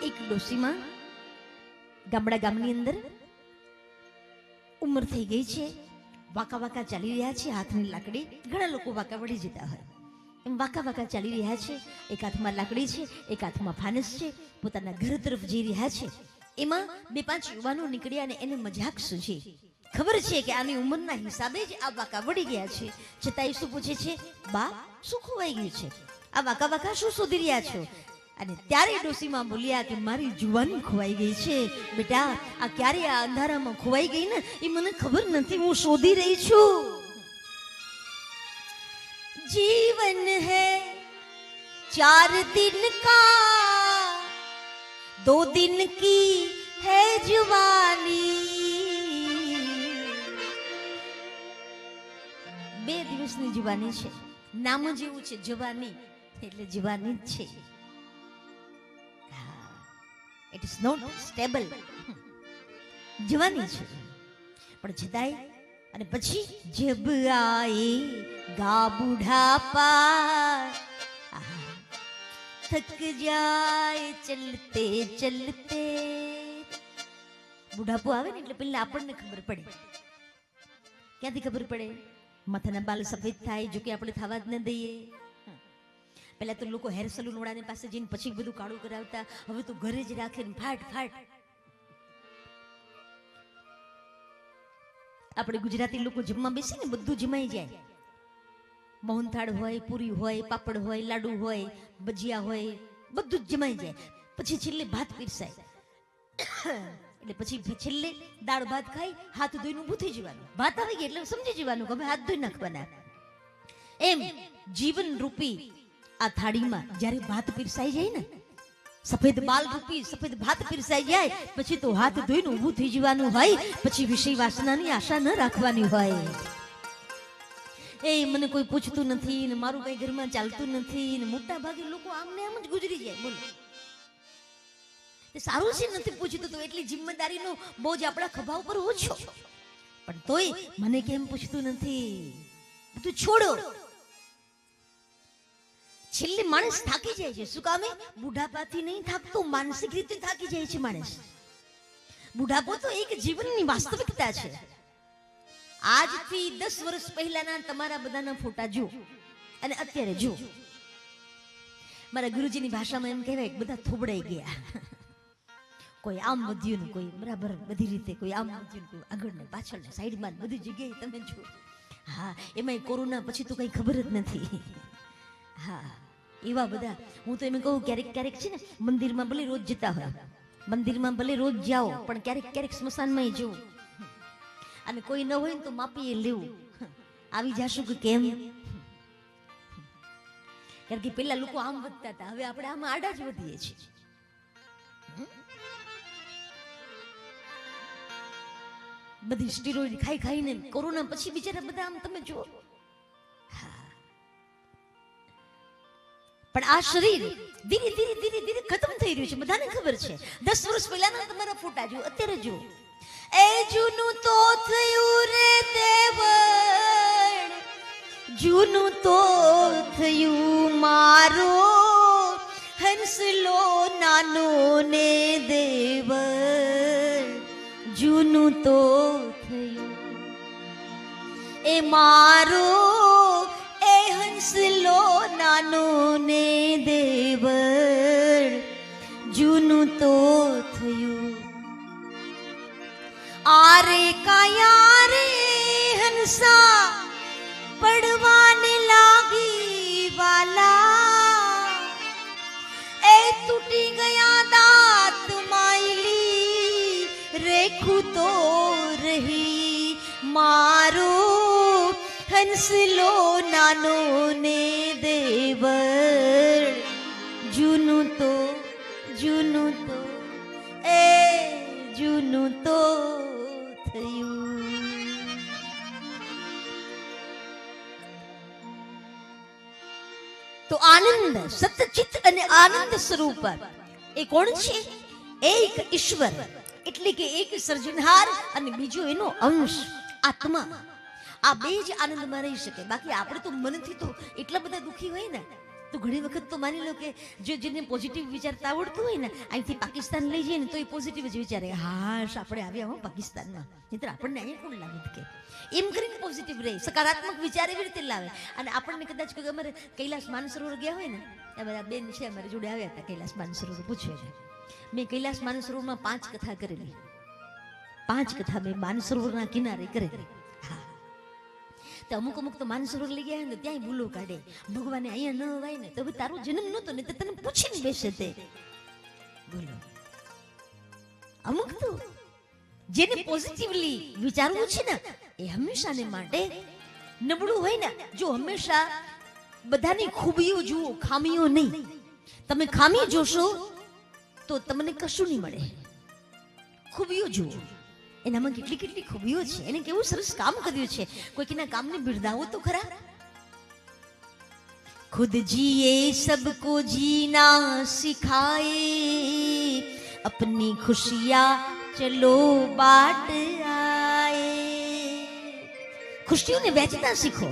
એક ડોસીમાં ગામની અંદર ઉંમર થઈ ગઈ છે, વાંકા વાંકા ચાલી રહ્યા છે, હાથની લાકડી, ઘણા લોકો વાંકા વળી જતા હોય એમ વાંકા વાંકા ચાલી રહ્યા છે, એક હાથમાં લાકડી છે, એક હાથમાં ફાનસ છે, પોતાના ઘર તરફ જઈ રહ્યા છે. એમાં 2-5 યુવાનો નીકળ્યા અને એને મજાક સૂજી. ખબર છે કે આની ઉંમરના હિસાબે જ આ વાંકા વળી ગયા છે, છતાંય શું પૂછે છે, બા શું ખોવાઈ ગયું છે, આ વાંકા વાંકા શું શોધી રહ્યા છો? અને ત્યારે ડોસીમાં બોલ્યા કે મારી જુવાની ખોવાઈ ગઈ છે બેટા, આ ક્યારે આ અંધારામાં ખોવાઈ ગઈ ને એ મને ખબર નથી, હું શોધી રહી છું. જીવન હૈ 4 દિન કા 2 દિન કી હૈ જુવાની. 2 દિવસની જુવાની છે, નામ જેવું છે જવાની, એટલે જવાની જ છે. It is not stable. જવાની છે પણ છતાંય. અને પછી જબ આએ ગા બુઢાપા થક જાય ચલતે ચલતે. બુઢાપો આવે ને એટલે પેલા આપણને ખબર પડે. ક્યાંથી ખબર પડે? માથાના બાલ સફેદ થાય, જો કે આપણે થવા જ ન દઈએ. પહેલા તો લોકો હેર સલૂન વાળાની પાસે જઈને પછી બધું કાળું કરાવતા, હવે તો ઘરે જ રાખે ને ફાટ ફાટ. આપણે ગુજરાતી લોકો જમવા બેસે ને બધું જમાઈ જાય. મોહનથાળ હોય, પૂરી હોય, પાપડ હોય, લાડુ હોય, ભજીયા હોય, બધું જ જમાઈ જાય. પછી છેલ્લે ભાત પીરસાય એટલે પછી છેલ્લે દાળ ભાત ખાઈ હાથ ધોઈને ઊભું થઈ જવાનું. ભાત આવી ગઈ એટલે સમજી જવાનું કે હવે હાથ ધોઈ નાખવાના. એમ જીવન રૂપી આ થાળીમાં જ્યારે ભાત પીરસાઈ જાય ને, સફેદ બાલ રૂપી સફેદ ભાત પીરસાઈ જાય પછી તો હાથ ધોઈને ઊભું થઈ જવાનું હોય. પછી વિષય વાસનાની આશા ન રાખવાની હોય. એ મને કોઈ પૂછતું નથી ને મારું કઈ ઘરમાં ચાલતું નથી ને મોટા ભાગે લોકો આમને આમ જ ગુજરી જાય. બોલો સારું છે નથી પૂછતું તો એટલી જિમ્મેદારીનો બોજ આપણા ખભા ઉપર ઓછો. પણ તોય મને કેમ પૂછતું નથી, બધું છોડો. છેલ્લે માણસ થાકી જાય છે. શું કામે? બુઢાપાથી નહીં થાકતું, માનસિક રીતે થાકી જાય છે માણસ. બુઢાપો તો એક જીવનની વાસ્તવિકતા છે. આજથી 10 વર્ષ પહેલાના તમારા બધાના ફોટા જુઓ અને અત્યારે જુઓ. મારા ગુરુજીની ભાષામાં એમ કહેવાય કે બધા થોબડાઈ ગયા. કોઈ આમ વધ્યું ને કોઈ બરાબર બધી રીતે, કોઈ આમ વધ્યું ને કોઈ આગળ ને પાછળ ને સાઈડમાં બધી જગ્યાએ તમે જુઓ. હા, એમાંય કોરોના પછી તો કઈ ખબર જ નથી. હા, એવા બધા. હું તો એમ કહું ક્યારેક ક્યારેક છે ને મંદિરમાં ભલે રોજ જતા હોય, મંદિરમાં ભલે રોજ જાઓ, પણ ક્યારેક ક્યારેક સ્મશાનમાં જવું અને કોઈ ન હોય ને તો માપીએ લેવું. આવી જાશું કે કેમ? કારણ કે પેલા લોકો આમ વધતા હતા, હવે આપણે આમાં આડા જ વધીએ છીએ. બધી સ્ટીરોઈડ ખાઈ ખાઈને કોરોના પછી બિચારા બધા આમ તમે જુઓ. પણ આ શરીર ધીરે ધીરે ધીરે ધીરે ખતમ થઈ રહ્યું છે, બધાને ખબર છે. 10 વર્ષ પહેલાના તમારા ફોટા જુઓ, અત્યારે જુઓ. એ જૂનું તો થયું રે દેવળ, જૂનું તો થયું મારો હંસલો નાનો ને દેવળ, જૂનું તો થયું એ મારો એ હંસલો નાનો ને દેવળ, જૂનું તો થયું. આરે કાયા રે હંસા પડવાને લાગી વાલા, એ તૂટી ગયા દાંત માયલી રેખું તો રહી મારો હંસલો નાનો ને દેવળ, જૂનું તો એ જૂનું તો થયું. તો આનંદ સતચિત અને આનંદ સ્વરૂપ એ કોણ છે? એક ઈશ્વર, એટલે કે એક સર્જનહાર અને બીજો એનો અંશ આત્મા. આ બે જ આનંદમાં રહી શકે. બાકી આપણે તો મનથી તો એટલા બધા દુખી હોય ને તો ઘણી વખત તો માની લો કે જો જેને પોઝિટિવ વિચારતા આવડતું હોય ને, અહીંથી પાકિસ્તાન લઈ જઈએ ને તો એ પોઝિટિવ જ વિચારે, હાશ આપણે આવ્યા હો પાકિસ્તાનમાં, નહીંતર આપણને અહીંયા કોણ લાગે કે એમ કરીને પોઝિટિવ રહે, સકારાત્મક વિચાર એવી રીતે લાવે. અને આપણને કદાચ કોઈ અમારે કૈલાસ માનસરોવર ગયા હોય ને, અમારા બેન છે અમારી જોડે આવ્યા હતા કૈલાસ માનસરોવર, પૂછ્યું છે મેં કૈલાસ માનસરોવરમાં 5 કથા કરેલી, 5 કથા મેં માનસરોવરના કિનારે કરેલી. હા, તો અમુક તો માનસરોવર લઈ ગયા ને ત્યાંય ભૂલો કાઢે, ભગવાને અહીંયા ન હોય ને તો તારો જન્મ નહોતો ને તો તને પૂછીને બેસે તે બોલો. અમુક તો જેને પોઝિટિવલી વિચારવું છે ને એ હંમેશાને માટે નબળું હોય ને, જો હંમેશા બધાની ખૂબીઓ જુઓ, ખામીઓ નહીં. તમે ખામી જોશો તો તમને કશું નહીં મળે, ખૂબીઓ જુઓ, એનામાં કેટલી ખૂબીઓ છે, એને કેવું સરસ કામ કર્યું છે, કોઈકના કામને બિરદાવો તો ખરા. ખુદ જીએ સબકો જીના સિખાએ, अपनी खुशियां चलो बांट आए. ખુશીઓને વહેંચતા શીખો.